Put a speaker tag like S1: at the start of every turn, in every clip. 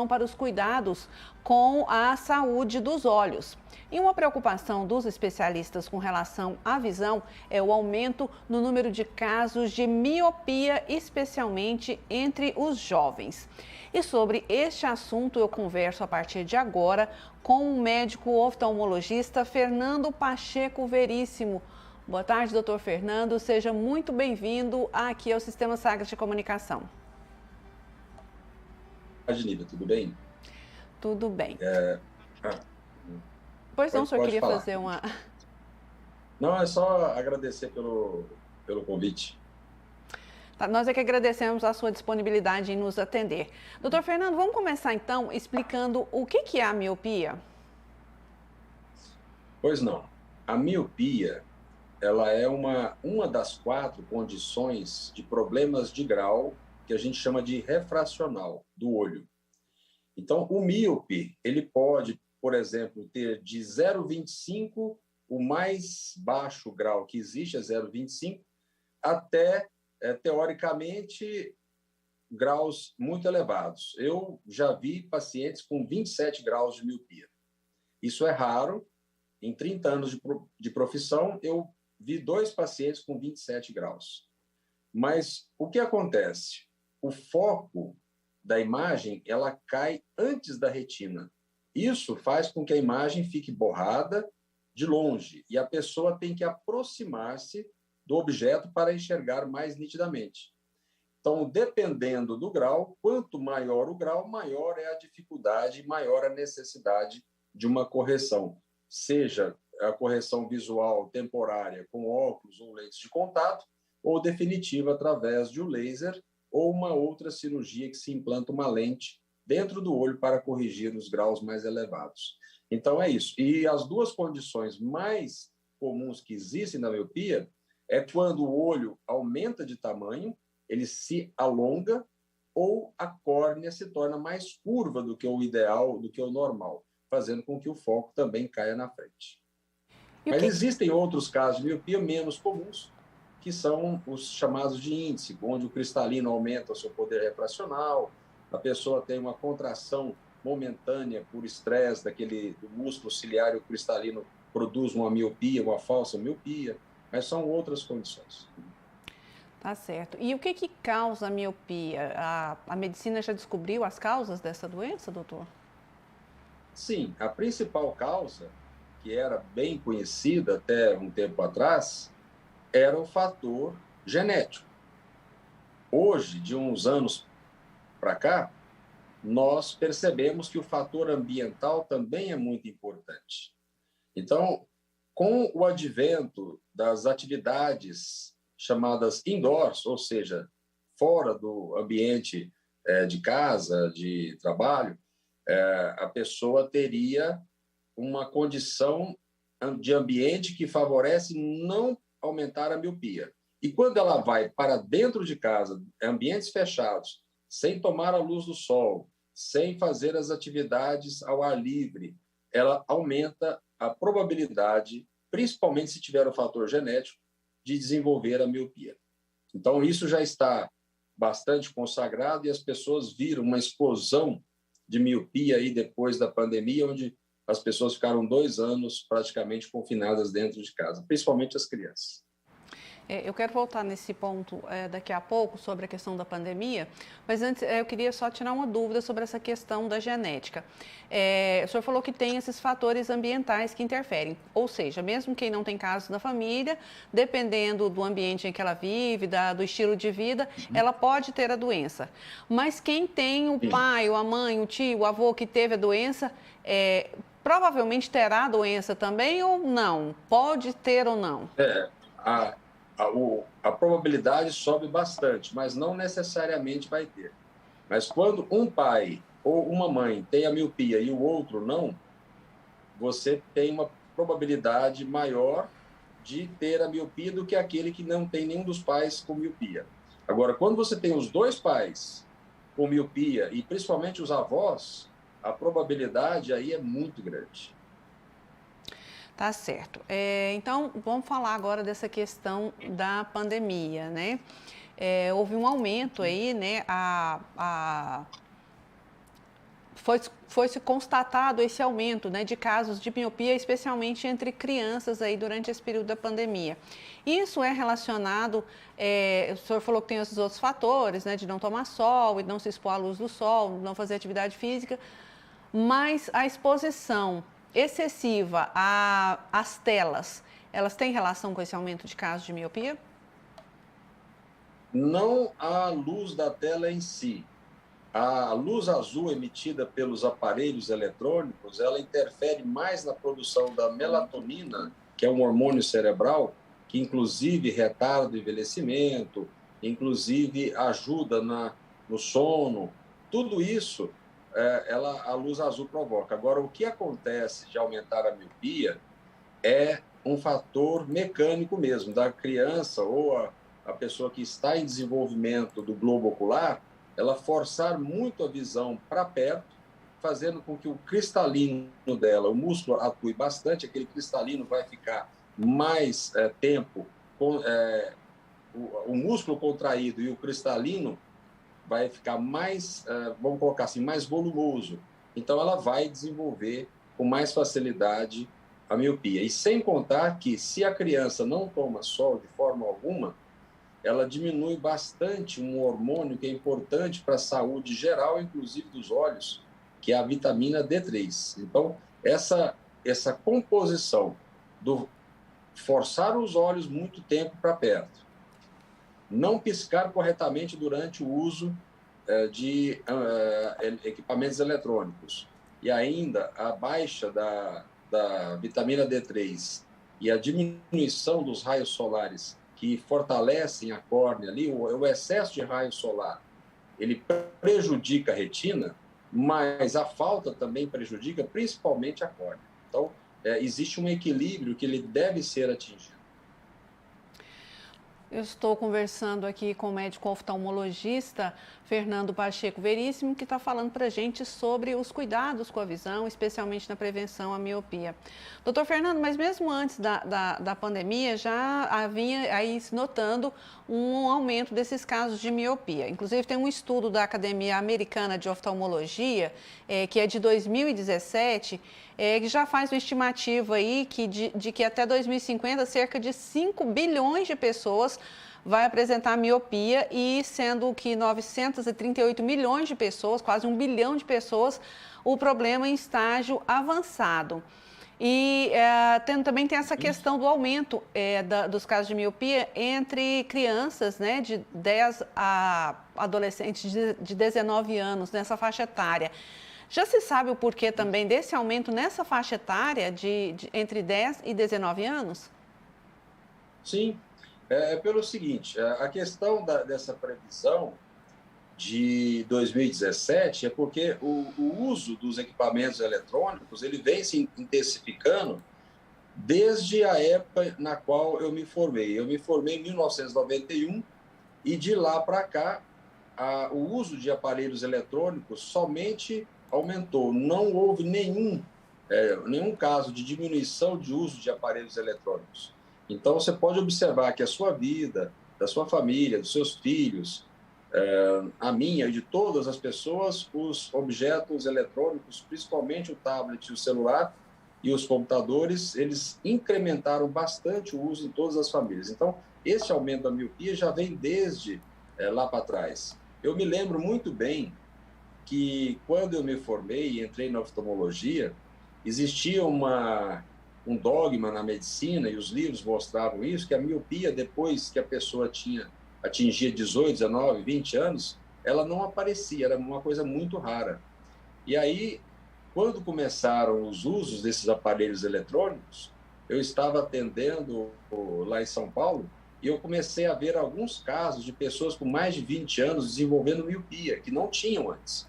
S1: para os cuidados com a saúde dos olhos. E uma preocupação dos especialistas com relação à visão é o aumento no número de casos de miopia, especialmente entre os jovens. E sobre este assunto eu converso a partir de agora com o médico oftalmologista Fernando Pacheco Veríssimo. Boa tarde, doutor Fernando. Seja muito bem-vindo aqui ao Sistema Sagres de Comunicação.
S2: Nívia, tudo bem?
S1: Tudo bem.
S2: Ah,
S1: Pois não, o senhor
S2: pode
S1: queria
S2: falar.
S1: fazer uma...
S2: Não, é só agradecer pelo convite.
S1: Tá, nós é que agradecemos a sua disponibilidade em nos atender. Doutor Fernando, vamos começar então explicando o que é a miopia?
S2: Pois não. A miopia, ela é uma das 4 condições de problemas de grau que a gente chama de refracional do olho. Então, o míope, ele pode, por exemplo, ter de 0,25, o mais baixo grau que existe é 0,25, até, teoricamente, graus muito elevados. Eu já vi pacientes com 27 graus de miopia. Isso é raro. Em 30 anos de profissão, eu vi 2 pacientes com 27 graus. Mas o que acontece? O foco da imagem, ela cai antes da retina. Isso faz com que a imagem fique borrada de longe e a pessoa tem que aproximar-se do objeto para enxergar mais nitidamente. Então, dependendo do grau, quanto maior o grau, maior é a dificuldade, maior a necessidade de uma correção, seja a correção visual temporária com óculos ou lentes de contato, ou definitiva através de um laser ou uma outra cirurgia que se implanta uma lente dentro do olho para corrigir os graus mais elevados. Então, é isso. E as 2 condições mais comuns que existem na miopia é quando o olho aumenta de tamanho, ele se alonga, ou a córnea se torna mais curva do que o ideal, do que o normal, fazendo com que o foco também caia na frente. Mas existem outros casos de miopia menos comuns, que são os chamados de índice, onde o cristalino aumenta o seu poder refracional, a pessoa tem uma contração momentânea por estresse do músculo ciliar e o cristalino produz uma miopia, uma falsa miopia, mas são outras condições.
S1: Tá certo. E o que causa a miopia? A medicina já descobriu as causas dessa doença, doutor?
S2: Sim, a principal causa, que era bem conhecida até um tempo atrás, era o fator genético. Hoje, de uns anos para cá, nós percebemos que o fator ambiental também é muito importante. Então, com o advento das atividades chamadas indoors, ou seja, fora do ambiente de casa, de trabalho, a pessoa teria uma condição de ambiente que favorece não aumentar a miopia. E quando ela vai para dentro de casa, ambientes fechados, sem tomar a luz do sol, sem fazer as atividades ao ar livre, ela aumenta a probabilidade, principalmente se tiver o fator genético, de desenvolver a miopia. Então, isso já está bastante consagrado e as pessoas viram uma explosão de miopia aí depois da pandemia, onde as pessoas ficaram 2 anos praticamente confinadas dentro de casa, principalmente as crianças.
S1: Eu quero voltar nesse ponto daqui a pouco sobre a questão da pandemia, mas antes eu queria só tirar uma dúvida sobre essa questão da genética. O senhor falou que tem esses fatores ambientais que interferem, ou seja, mesmo quem não tem casos na família, dependendo do ambiente em que ela vive, do estilo de vida, ela pode ter a doença. Mas quem tem o pai, ou a mãe, o tio, o avô que teve a doença, provavelmente terá a doença também ou não? Pode ter ou não?
S2: A, a probabilidade sobe bastante, mas não necessariamente vai ter. Mas quando um pai ou uma mãe tem a miopia e o outro não, você tem uma probabilidade maior de ter a miopia do que aquele que não tem nenhum dos pais com miopia. Agora, quando você tem os 2 pais com miopia e principalmente os avós, a probabilidade aí é muito grande.
S1: Tá certo. Então, vamos falar agora dessa questão da pandemia, né? Houve um aumento aí, né? foi-se constatado esse aumento, né, de casos de miopia, especialmente entre crianças aí durante esse período da pandemia. Isso é relacionado, o senhor falou que tem esses outros fatores, né, de não tomar sol e não se expor à luz do sol, não fazer atividade física, mas a exposição excessiva às telas, elas têm relação com esse aumento de casos de miopia?
S2: Não a luz da tela em si. A luz azul emitida pelos aparelhos eletrônicos, ela interfere mais na produção da melatonina, que é um hormônio cerebral, que inclusive retarda o envelhecimento, inclusive ajuda no sono. Tudo isso a luz azul provoca. Agora, o que acontece de aumentar a miopia é um fator mecânico mesmo, da criança ou a pessoa que está em desenvolvimento do globo ocular, ela forçar muito a visão para perto, fazendo com que o cristalino dela, o músculo atue bastante, aquele cristalino vai ficar mais tempo, o músculo contraído e o cristalino vai ficar mais, vamos colocar assim, mais volumoso. Então, ela vai desenvolver com mais facilidade a miopia. E sem contar que, se a criança não toma sol de forma alguma, ela diminui bastante um hormônio que é importante para a saúde geral, inclusive dos olhos, que é a vitamina D3. Então, essa composição do forçar os olhos muito tempo para perto, não piscar corretamente durante o uso de equipamentos eletrônicos, e ainda a baixa da vitamina D3 e a diminuição dos raios solares que fortalecem a córnea ali, o excesso de raio solar, ele prejudica a retina, mas a falta também prejudica principalmente a córnea. Então, existe um equilíbrio que ele deve ser atingido.
S1: Eu estou conversando aqui com o médico oftalmologista Fernando Pacheco Veríssimo, que está falando para a gente sobre os cuidados com a visão, especialmente na prevenção à miopia. Doutor Fernando, mas mesmo antes da pandemia, já havia aí se notando um aumento desses casos de miopia. Inclusive, tem um estudo da Academia Americana de Oftalmologia, que é de 2017, que já faz uma estimativa aí de que até 2050, cerca de 5 bilhões de pessoas vai apresentar miopia, e sendo que 938 milhões de pessoas, quase 1 bilhão de pessoas, o problema em estágio avançado. E também tem essa questão do aumento dos casos de miopia entre crianças, né, de 10 a adolescentes de 19 anos, nessa faixa etária. Já se sabe o porquê também desse aumento nessa faixa etária entre 10 e 19 anos?
S2: Sim, pelo seguinte, a questão dessa previsão de 2017 é porque o uso dos equipamentos eletrônicos ele vem se intensificando desde a época na qual eu me formei. Eu me formei em 1991 e de lá para cá o uso de aparelhos eletrônicos somente aumentou. Não houve nenhum caso de diminuição de uso de aparelhos eletrônicos. Então, você pode observar que a sua vida, da sua família, dos seus filhos, a minha e de todas as pessoas, os objetos eletrônicos, principalmente o tablet, o celular e os computadores, eles incrementaram bastante o uso em todas as famílias. Então, esse aumento da miopia já vem desde lá para trás. Eu me lembro muito bem que, quando eu me formei e entrei na oftalmologia, existia um dogma na medicina, e os livros mostravam isso, que a miopia, depois que a pessoa atingia 18, 19, 20 anos, ela não aparecia, era uma coisa muito rara. E aí, quando começaram os usos desses aparelhos eletrônicos, eu estava atendendo lá em São Paulo, e eu comecei a ver alguns casos de pessoas com mais de 20 anos desenvolvendo miopia, que não tinham antes.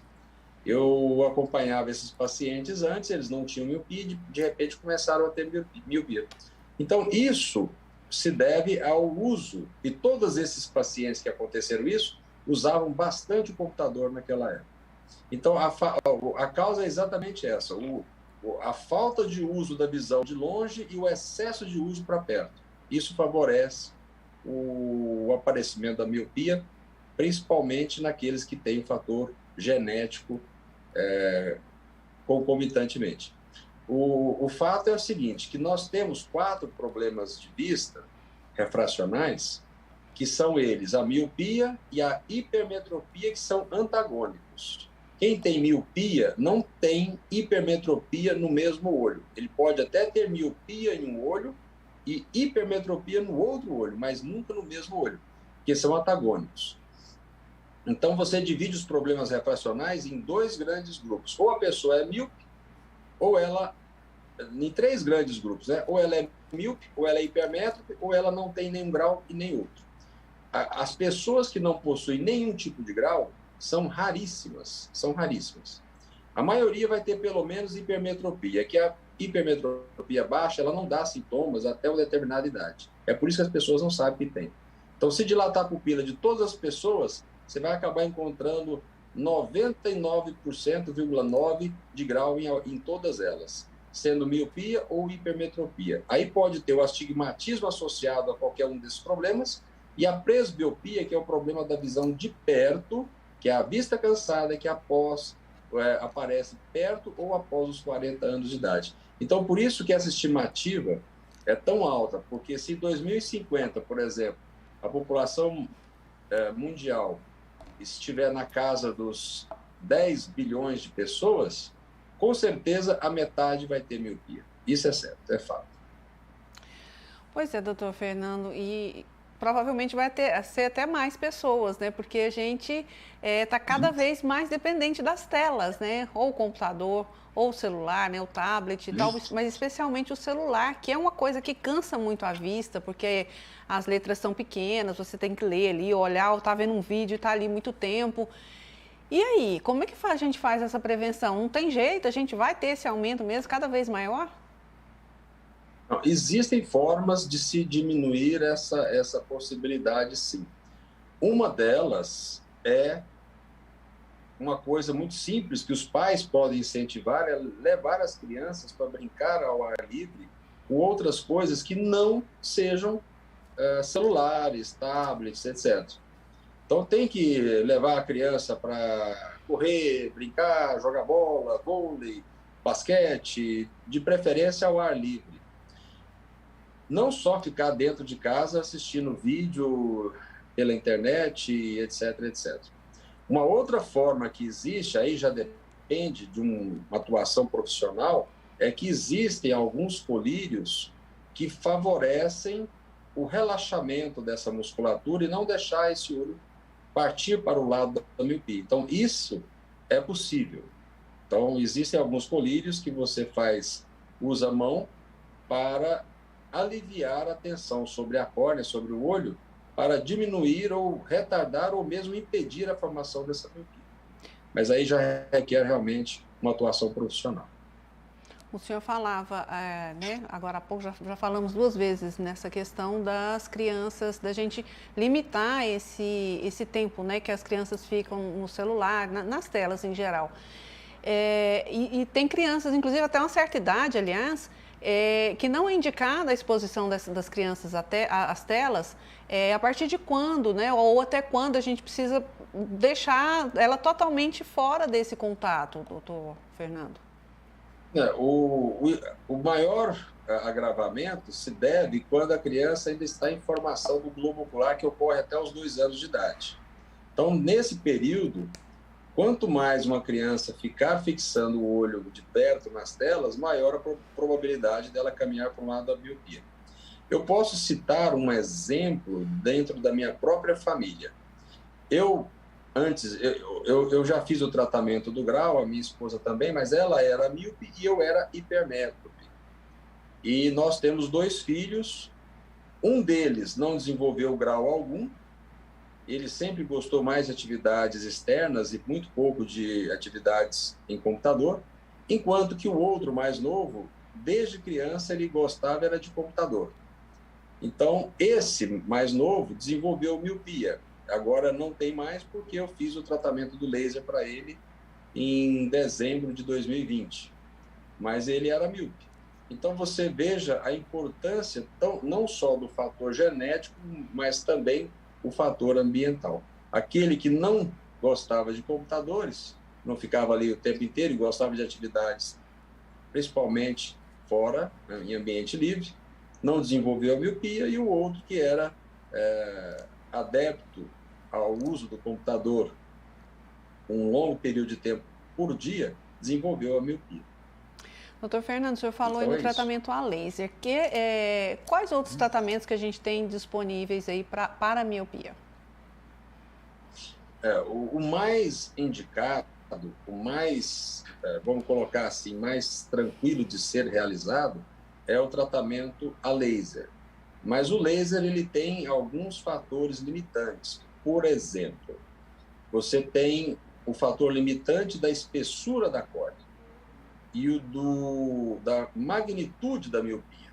S2: Eu acompanhava esses pacientes antes, eles não tinham miopia, de repente começaram a ter miopia. Então, isso se deve ao uso, e todos esses pacientes que aconteceram isso, usavam bastante o computador naquela época. Então, a causa é exatamente essa, a falta de uso da visão de longe e o excesso de uso para perto. Isso favorece o aparecimento da miopia, principalmente naqueles que têm um fator genético concomitantemente. O fato é o seguinte, que nós temos 4 problemas de vista refracionais, que são eles a miopia e a hipermetropia, que são antagônicos. Quem tem miopia não tem hipermetropia no mesmo olho. Ele pode até ter miopia em um olho e hipermetropia no outro olho, mas nunca no mesmo olho, porque são antagônicos. Então, você divide os problemas refracionais em 2 grandes grupos. Ou a pessoa é míope, ou ela, em 3 grandes grupos, né? Ou ela é míope, ou ela é hipermétrope, ou ela não tem nenhum grau e nem outro. As pessoas que não possuem nenhum tipo de grau são raríssimas, são raríssimas. A maioria vai ter pelo menos hipermetropia, que a hipermetropia baixa, ela não dá sintomas até uma determinada idade. É por isso que as pessoas não sabem que tem. Então, se dilatar a pupila de todas as pessoas, você vai acabar encontrando 99,9% de grau em todas elas, sendo miopia ou hipermetropia. Aí pode ter o astigmatismo associado a qualquer um desses problemas e a presbiopia, que é o problema da visão de perto, que é a vista cansada, que aparece perto ou após os 40 anos de idade. Então, por isso que essa estimativa é tão alta, porque se em 2050, por exemplo, a população mundial estiver na casa dos 10 bilhões de pessoas, com certeza a metade vai ter miopia. Isso é certo, é fato.
S1: Pois é, doutor Fernando, e provavelmente vai ser até mais pessoas, né? Porque a gente está cada vez mais dependente das telas, né? Ou o computador, ou o celular, né? O tablet e tal, mas especialmente o celular, que é uma coisa que cansa muito a vista, porque as letras são pequenas, você tem que ler ali, olhar, ou tá vendo um vídeo e tá ali muito tempo. E aí, como é que a gente faz essa prevenção? Não tem jeito, a gente vai ter esse aumento mesmo cada vez maior?
S2: Não, existem formas de se diminuir essa possibilidade, sim. Uma delas é uma coisa muito simples que os pais podem incentivar, é levar as crianças para brincar ao ar livre com outras coisas que não sejam celulares, tablets, etc. Então, tem que levar a criança para correr, brincar, jogar bola, vôlei, basquete, de preferência ao ar livre. Não só ficar dentro de casa assistindo vídeo pela internet, etc, etc. Uma outra forma que existe, aí já depende de uma atuação profissional, é que existem alguns colírios que favorecem o relaxamento dessa musculatura e não deixar esse olho partir para o lado da miopia. Então, isso é possível. Então, existem alguns colírios que você usa a mão para aliviar a tensão sobre a córnea, sobre o olho, para diminuir ou retardar ou mesmo impedir a formação dessa miopia. Mas aí já requer realmente uma atuação profissional.
S1: O senhor falava, né, agora há pouco, já falamos 2 vezes nessa questão das crianças, da gente limitar esse tempo, né, que as crianças ficam no celular, nas telas em geral. E tem crianças, inclusive até uma certa idade, aliás, que não é indicada a exposição das crianças às telas, a partir de quando, né, ou até quando a gente precisa deixar ela totalmente fora desse contato, doutor Fernando?
S2: O maior agravamento se deve quando a criança ainda está em formação do globo ocular, que ocorre até os 2 anos de idade. Então, nesse período, quanto mais uma criança ficar fixando o olho de perto nas telas, maior a probabilidade dela caminhar para o lado da miopia. Eu posso citar um exemplo dentro da minha própria família. Eu já fiz o tratamento do grau, a minha esposa também, mas ela era míope e eu era hipermétrope. E nós temos 2 filhos, um deles não desenvolveu grau algum, ele sempre gostou mais de atividades externas e muito pouco de atividades em computador, enquanto que o outro, mais novo, desde criança ele gostava era de computador. Então, esse mais novo desenvolveu miopia. Agora não tem mais porque eu fiz o tratamento do laser para ele em dezembro de 2020. Mas ele era míope. Então, você veja a importância não só do fator genético, mas também o fator ambiental. Aquele que não gostava de computadores não ficava ali o tempo inteiro e gostava de atividades, principalmente fora, né, em ambiente livre, não desenvolveu a miopia, e o outro que era adepto ao uso do computador um longo período de tempo por dia, desenvolveu a miopia.
S1: Doutor Fernando, o senhor falou
S2: Então
S1: aí no tratamento a laser. Quais outros tratamentos que a gente tem disponíveis aí para a miopia?
S2: O mais indicado, o mais, vamos colocar assim, mais tranquilo de ser realizado é o tratamento a laser. Mas o laser ele tem alguns fatores limitantes. Por exemplo, você tem o fator limitante da espessura da córnea e da magnitude da miopia.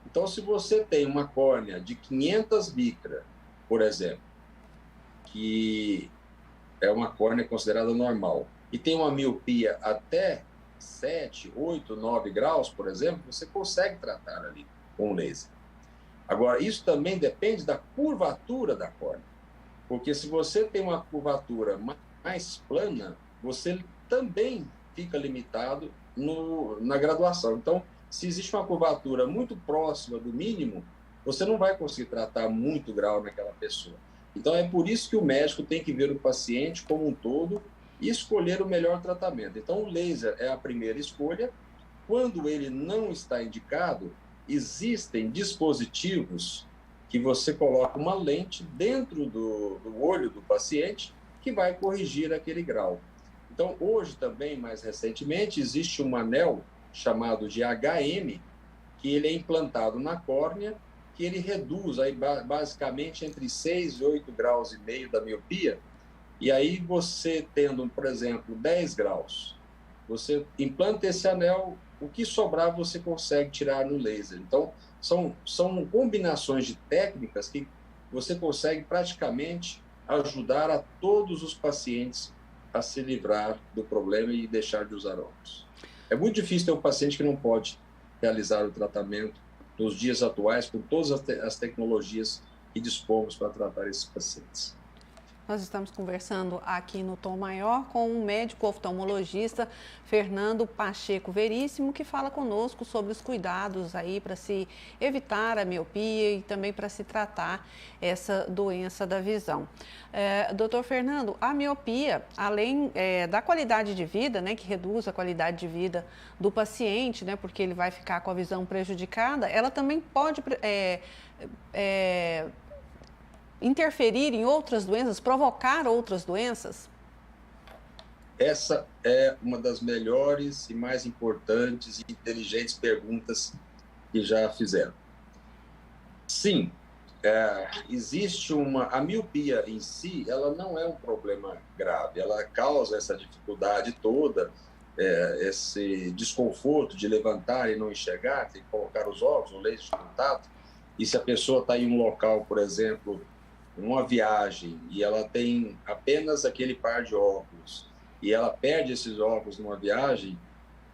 S2: Então, se você tem uma córnea de 500 micra, por exemplo, que é uma córnea considerada normal, e tem uma miopia até 7, 8, 9 graus, por exemplo, você consegue tratar ali com laser. Agora, isso também depende da curvatura da córnea, porque se você tem uma curvatura mais plana, você também fica limitado na graduação. Então, se existe uma curvatura muito próxima do mínimo, você não vai conseguir tratar muito grau naquela pessoa. Então, é por isso que o médico tem que ver o paciente como um todo e escolher o melhor tratamento. Então, o laser é a primeira escolha. Quando ele não está indicado, existem dispositivos que você coloca uma lente dentro do olho do paciente que vai corrigir aquele grau. Então, hoje também, mais recentemente, existe um anel chamado de HM, que ele é implantado na córnea, que ele reduz aí basicamente entre 6 e 8 graus e meio da miopia, e aí você tendo, por exemplo, 10 graus, você implanta esse anel, o que sobrar você consegue tirar no laser. Então, são combinações de técnicas que você consegue praticamente ajudar a todos os pacientes a se livrar do problema e deixar de usar óculos. É muito difícil ter um paciente que não pode realizar o tratamento nos dias atuais, com todas as tecnologias que dispomos para tratar esses pacientes.
S1: Nós estamos conversando aqui no Tom Maior com o médico oftalmologista Fernando Pacheco Veríssimo, que fala conosco sobre os cuidados aí para se evitar a miopia e também para se tratar essa doença da visão. Doutor Fernando, a miopia, além da qualidade de vida, né, que reduz a qualidade de vida do paciente, né, porque ele vai ficar com a visão prejudicada, ela também pode interferir em outras doenças, provocar outras doenças?
S2: Essa é uma das melhores e mais importantes e inteligentes perguntas que já fizeram. Sim, existe a miopia em si, ela não é um problema grave, ela causa essa dificuldade toda, esse desconforto de levantar e não enxergar, tem que colocar os óculos, o lente de contato, e se a pessoa está em um local, por exemplo, uma viagem, e ela tem apenas aquele par de óculos, e ela perde esses óculos numa viagem,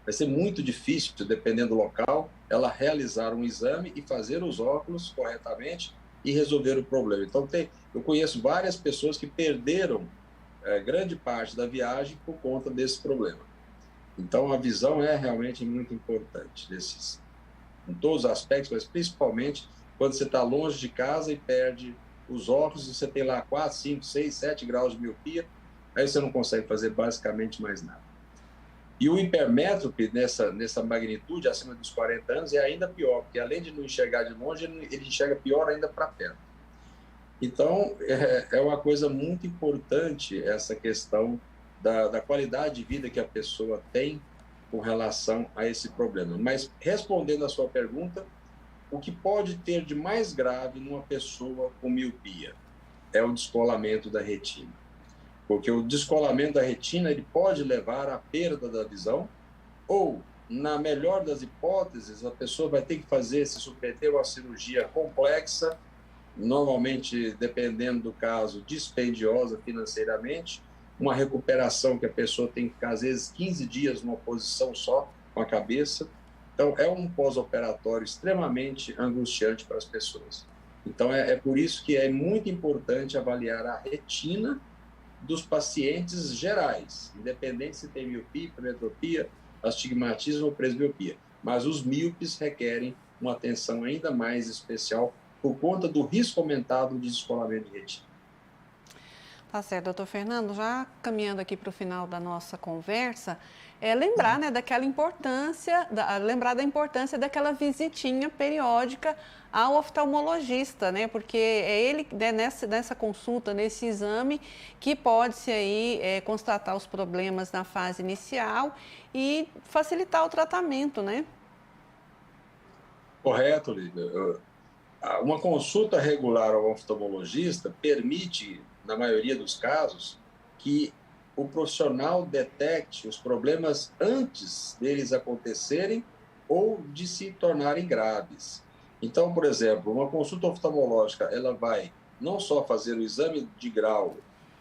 S2: vai ser muito difícil, dependendo do local, ela realizar um exame e fazer os óculos corretamente e resolver o problema. Então, eu conheço várias pessoas que perderam grande parte da viagem por conta desse problema. Então, a visão é realmente muito importante, em todos os aspectos, mas principalmente quando você está longe de casa e perde os óculos, você tem lá 4, 5, 6, 7 graus de miopia, aí você não consegue fazer basicamente mais nada. E o hipermétrope, nessa magnitude, acima dos 40 anos, é ainda pior, porque além de não enxergar de longe, ele enxerga pior ainda para perto. Então, é uma coisa muito importante essa questão da qualidade de vida que a pessoa tem com relação a esse problema. Mas, respondendo à sua pergunta, o que pode ter de mais grave numa pessoa com miopia é o descolamento da retina. Porque o descolamento da retina ele pode levar à perda da visão ou, na melhor das hipóteses, a pessoa vai ter que se submeter a uma cirurgia complexa, normalmente, dependendo do caso, dispendiosa financeiramente, uma recuperação que a pessoa tem que ficar, às vezes, 15 dias numa posição só, com a cabeça. Então, é um pós-operatório extremamente angustiante para as pessoas. Então, é por isso que é muito importante avaliar a retina dos pacientes gerais, independente se tem miopia, hipermetropia, astigmatismo ou presbiopia. Mas os míopes requerem uma atenção ainda mais especial por conta do risco aumentado de descolamento de retina.
S1: Tá certo, doutor Fernando, já caminhando aqui para o final da nossa conversa, lembrar, né, daquela importância, lembrar da importância daquela visitinha periódica ao oftalmologista, né, porque é ele, né, nessa consulta, nesse exame, que pode-se aí constatar os problemas na fase inicial e facilitar o tratamento, né?
S2: Correto, Lívia. Uma consulta regular ao oftalmologista permite, na maioria dos casos, que o profissional detecte os problemas antes deles acontecerem ou de se tornarem graves. Então, por exemplo, uma consulta oftalmológica, ela vai não só fazer o exame de grau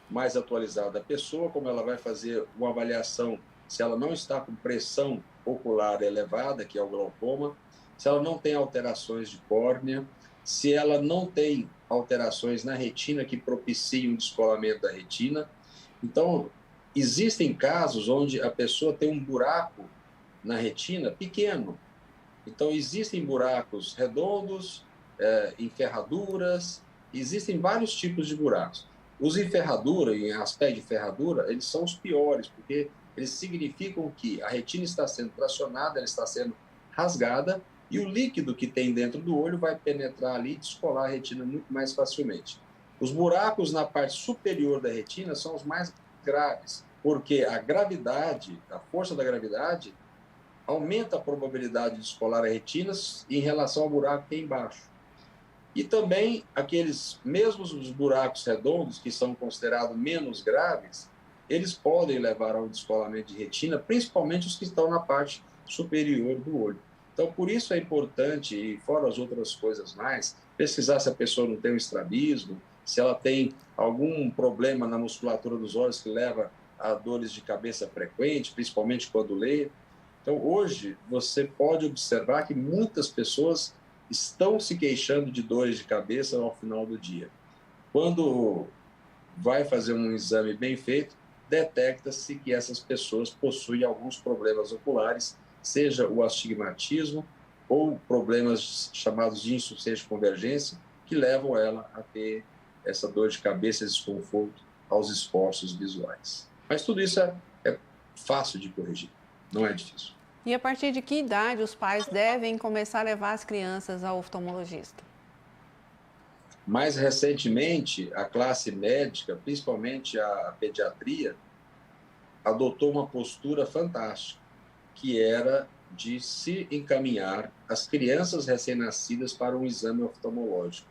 S2: mais atualizado da pessoa, como ela vai fazer uma avaliação se ela não está com pressão ocular elevada, que é o glaucoma, se ela não tem alterações de córnea, se ela não tem alterações na retina que propiciam o descolamento da retina. Então, existem casos onde a pessoa tem um buraco na retina pequeno. Então, existem buracos redondos, em ferraduras, existem vários tipos de buracos. Os em ferradura, em aspecto de ferradura, eles são os piores, porque eles significam que a retina está sendo tracionada, ela está sendo rasgada, e o líquido que tem dentro do olho vai penetrar ali e descolar a retina muito mais facilmente. Os buracos na parte superior da retina são os mais graves, porque a gravidade, a força da gravidade, aumenta a probabilidade de descolar a retina em relação ao buraco que tem embaixo. E também aqueles mesmos os buracos redondos, que são considerados menos graves, eles podem levar ao descolamento de retina, principalmente os que estão na parte superior do olho. Então, por isso é importante, e fora as outras coisas mais, pesquisar se a pessoa não tem um estrabismo, se ela tem algum problema na musculatura dos olhos que leva a dores de cabeça frequente, principalmente quando lê. Então, hoje, você pode observar que muitas pessoas estão se queixando de dores de cabeça ao final do dia. Quando vai fazer um exame bem feito, detecta-se que essas pessoas possuem alguns problemas oculares, seja o astigmatismo ou problemas chamados de insuficiência de convergência, que levam ela a ter essa dor de cabeça, esse desconforto aos esforços visuais. Mas tudo isso é fácil de corrigir, não é difícil.
S1: E a partir de que idade os pais devem começar a levar as crianças ao oftalmologista?
S2: Mais recentemente, a classe médica, principalmente a pediatria, adotou uma postura fantástica, que era de se encaminhar as crianças recém-nascidas para um exame oftalmológico.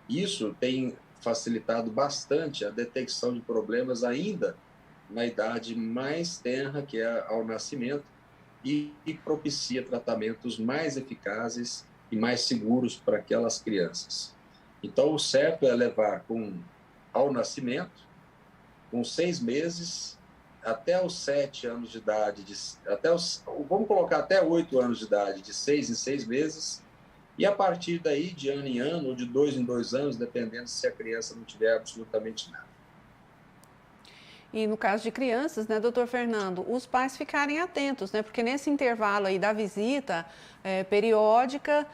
S2: Isso tem facilitado bastante a detecção de problemas ainda na idade mais tenra, que é ao nascimento, e propicia tratamentos mais eficazes e mais seguros para aquelas crianças. Então, o certo é levar ao nascimento, com 6 meses, até os 7 anos de idade, vamos colocar até 8 anos de idade, de 6 em 6 meses, e a partir daí, de ano em ano, ou de 2 em 2 anos, dependendo se a criança não tiver absolutamente nada.
S1: E no caso de crianças, né, doutor Fernando, os pais ficarem atentos, né? Porque nesse intervalo aí da visita periódica,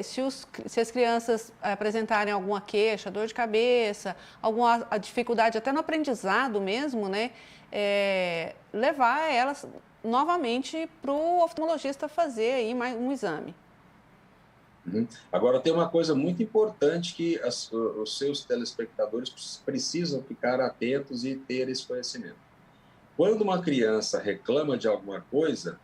S1: se as crianças apresentarem alguma queixa, dor de cabeça, alguma dificuldade até no aprendizado mesmo, né? Levar elas novamente para o oftalmologista fazer aí mais um exame.
S2: Agora, tem uma coisa muito importante que os seus telespectadores precisam ficar atentos e ter esse conhecimento. Quando uma criança reclama de alguma coisa,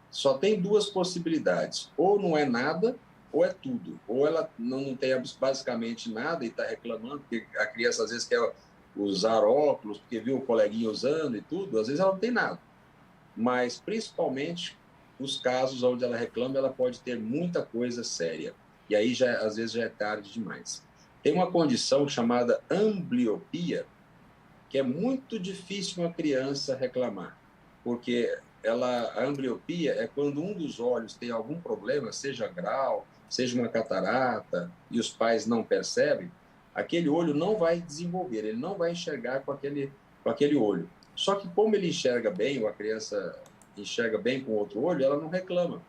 S2: só tem 2 possibilidades. Ou não é nada, ou é tudo. Ou ela não tem basicamente nada e está reclamando, porque a criança às vezes quer usar óculos, porque viu o coleguinha usando e tudo, às vezes ela não tem nada. Mas, principalmente, os casos onde ela reclama, ela pode ter muita coisa séria. E aí, às vezes, já é tarde demais. Tem uma condição chamada ambliopia, que é muito difícil uma criança reclamar, porque a ambliopia é quando um dos olhos tem algum problema, seja grau, seja uma catarata, e os pais não percebem, aquele olho não vai desenvolver, ele não vai enxergar com aquele olho. Só que como ele enxerga bem, ou a criança enxerga bem com o outro olho, ela não reclama.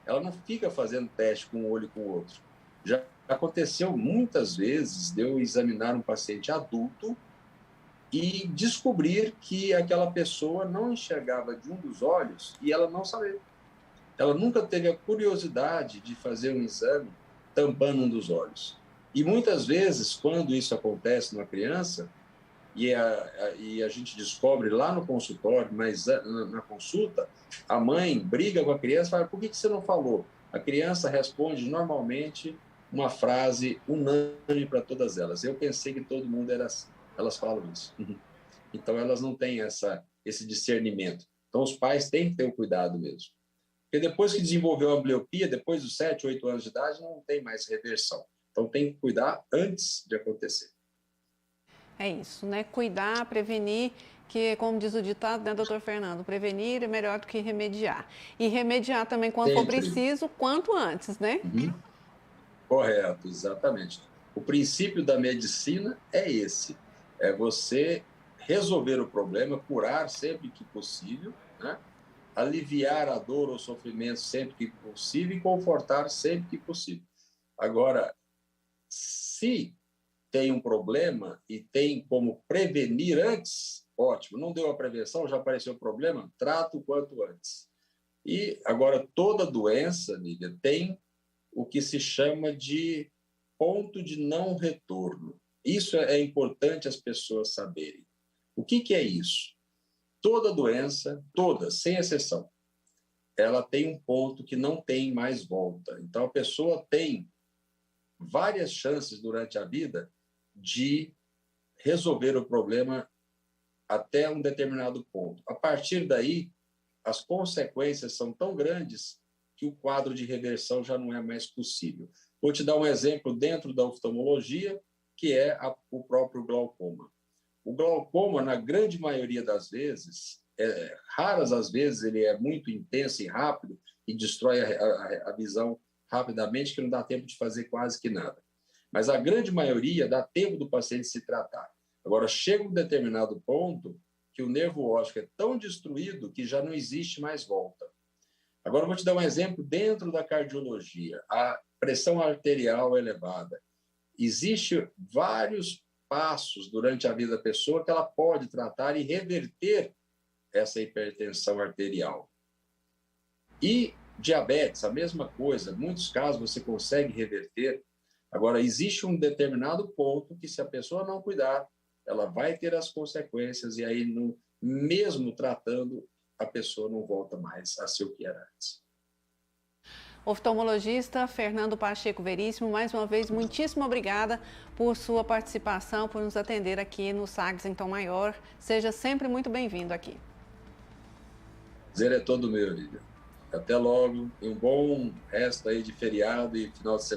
S2: Ela não fica fazendo teste com um olho e com o outro. Já aconteceu muitas vezes de eu examinar um paciente adulto e descobrir que aquela pessoa não enxergava de um dos olhos e ela não sabia. Ela nunca teve a curiosidade de fazer um exame tampando um dos olhos. E muitas vezes, quando isso acontece numa criança, e a gente descobre lá no consultório, mas na consulta, a mãe briga com a criança e fala, por que você não falou? A criança responde normalmente uma frase unânime para todas elas. Eu pensei que todo mundo era assim. Elas falam isso. Então, elas não têm esse discernimento. Então, os pais têm que ter o cuidado mesmo. Porque depois que desenvolveu a ambbliopia, depois dos 7, 8 anos de idade, não tem mais reversão. Então, tem que cuidar antes de acontecer.
S1: É isso, né? Cuidar, prevenir, que, como diz o ditado, né, doutor Fernando? Prevenir é melhor do que remediar. E remediar também, quando for
S2: Sempre.
S1: preciso, quanto antes, né?
S2: Correto, exatamente. O princípio da medicina é esse: é você resolver o problema, curar sempre que possível, né? Aliviar a dor ou sofrimento sempre que possível e confortar sempre que possível. Agora, se tem um problema e tem como prevenir antes, ótimo. Não deu a prevenção, já apareceu o problema, trata o quanto antes. E agora, toda doença, Lívia, tem o que se chama de ponto de não retorno. Isso é importante as pessoas saberem. O que é isso? Toda doença, toda, sem exceção, ela tem um ponto que não tem mais volta. Então, a pessoa tem várias chances durante a vida de resolver o problema até um determinado ponto. A partir daí, as consequências são tão grandes que o quadro de reversão já não é mais possível. Vou te dar um exemplo dentro da oftalmologia, que é o próprio glaucoma. O glaucoma, na grande maioria das vezes, raras as vezes ele é muito intenso e rápido e destrói a visão rapidamente, que não dá tempo de fazer quase que nada. Mas a grande maioria dá tempo do paciente se tratar. Agora, chega um determinado ponto que o nervo óptico é tão destruído que já não existe mais volta. Agora, eu vou te dar um exemplo dentro da cardiologia. A pressão arterial elevada. Existem vários passos durante a vida da pessoa que ela pode tratar e reverter essa hipertensão arterial. E diabetes, a mesma coisa. Em muitos casos você consegue reverter. Agora, existe um determinado ponto que, se a pessoa não cuidar, ela vai ter as consequências e aí, mesmo tratando, a pessoa não volta mais a ser o que era antes.
S1: Oftalmologista Fernando Pacheco Veríssimo, mais uma vez, muitíssimo obrigada por sua participação, por nos atender aqui no Sagres em Tom Maior. Seja sempre muito bem-vindo aqui.
S2: O prazer é todo meu, Lívia. Até logo e um bom resto aí de feriado e final de semana.